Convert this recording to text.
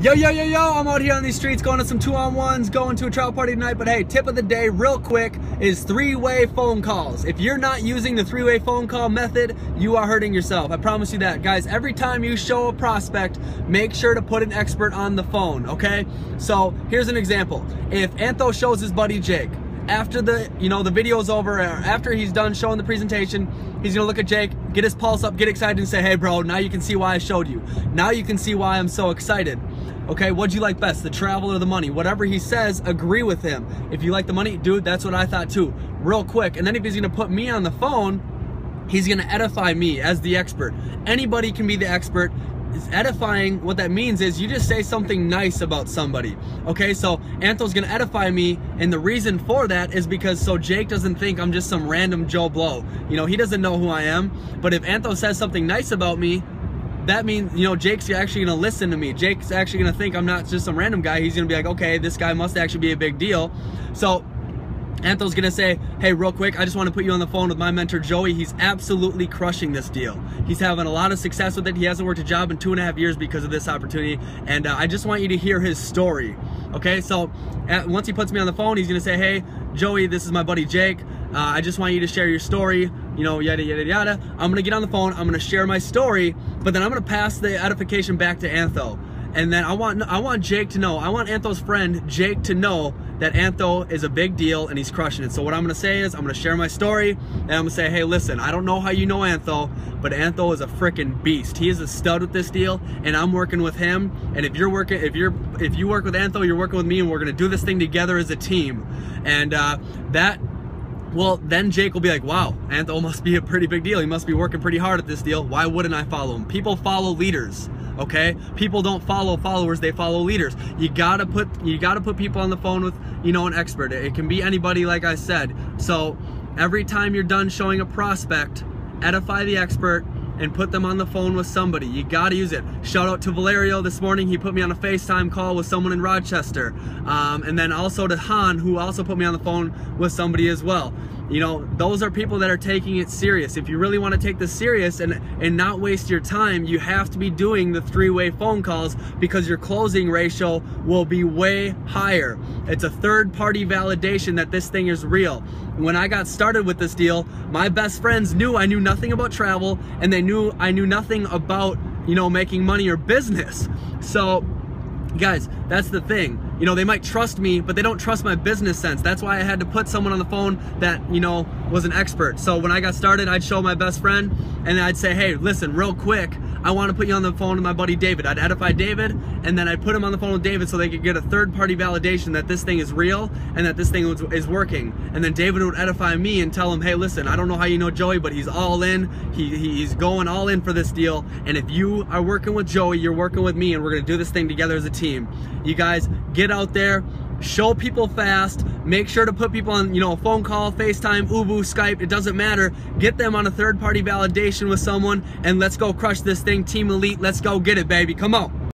Yo, I'm out here on these streets going to some 2-on-1s, going to a travel party tonight. But hey, tip of the day real quick is 3-way phone calls. If you're not using the 3-way phone call method, you are hurting yourself. I promise you that. Guys, every time you show a prospect, make sure to put an expert on the phone, okay? So here's an example. If Antho shows his buddy Jake, after the video's over, or after he's done showing the presentation, he's gonna look at Jake, get his pulse up, get excited and say, hey bro, now you can see why I showed you. Now you can see why I'm so excited. Okay, what'd you like best, the travel or the money? Whatever he says, agree with him. If you like the money, dude, that's what I thought too, real quick. And then if he's gonna put me on the phone, he's gonna edify me as the expert. Anybody can be the expert. Is edifying, what that means is you just say something nice about somebody. Okay, so Antho's gonna edify me, and the reason for that is because so Jake doesn't think I'm just some random Joe Blow. You know, he doesn't know who I am. But if Antho says something nice about me, that means, you know, Jake's actually gonna listen to me. Jake's actually gonna think I'm not just some random guy. He's gonna be like, okay, this guy must actually be a big deal. So Antho's gonna say, hey, real quick, I just want to put you on the phone with my mentor, Joey. He's absolutely crushing this deal. He's having a lot of success with it. He hasn't worked a job in 2.5 years because of this opportunity. And I just want you to hear his story. Okay, so once he puts me on the phone, he's gonna say, hey, Joey, this is my buddy Jake. I just want you to share your story, you know, yada, yada, yada. I'm gonna get on the phone, I'm gonna share my story, but then I'm gonna pass the edification back to Antho. And then I want Jake to know, I want Antho's friend, Jake, to know that Antho is a big deal and he's crushing it. So what I'm gonna say is, I'm gonna share my story, and I'm gonna say, hey, listen, I don't know how you know Antho, but Antho is a freaking beast. He is a stud with this deal, and I'm working with him. And if you work with Antho, you're working with me, and we're gonna do this thing together as a team. And well, then Jake will be like, wow, Antho must be a pretty big deal. He must be working pretty hard at this deal. Why wouldn't I follow him? People follow leaders, okay? People don't follow followers, they follow leaders. You gotta put people on the phone with, you know, an expert. It can be anybody, like I said. So every time you're done showing a prospect, edify the expert and put them on the phone with somebody. You gotta use it. Shout out to Valerio this morning. He put me on a FaceTime call with someone in Rochester. And then also to Han, who also put me on the phone with somebody as well. You know, those are people that are taking it serious. If you really want to take this serious and not waste your time, you have to be doing the 3-way phone calls, because your closing ratio will be way higher. It's a third-party validation that this thing is real. When I got started with this deal, my best friends knew I knew nothing about travel, and they knew I knew nothing about, you know, making money or business. So guys, that's the thing. You know, they might trust me, but they don't trust my business sense. That's why I had to put someone on the phone that, you know, was an expert. So when I got started, I'd show my best friend, and I'd say, hey, listen, real quick, I want to put you on the phone with my buddy David. I'd edify David, and then I'd put him on the phone with David so they could get a third-party validation that this thing is real and that this thing is working. And then David would edify me and tell him, hey, listen, I don't know how you know Joey, but he's all in. He's going all in for this deal. And if you are working with Joey, you're working with me, and we're going to do this thing together as a team. You guys, get out there, show people fast, make sure to put people on, you know, a phone call, FaceTime, Ubu, Skype, it doesn't matter. Get them on a third-party validation with someone, and let's go crush this thing. Team Elite, let's go get it, baby. Come on.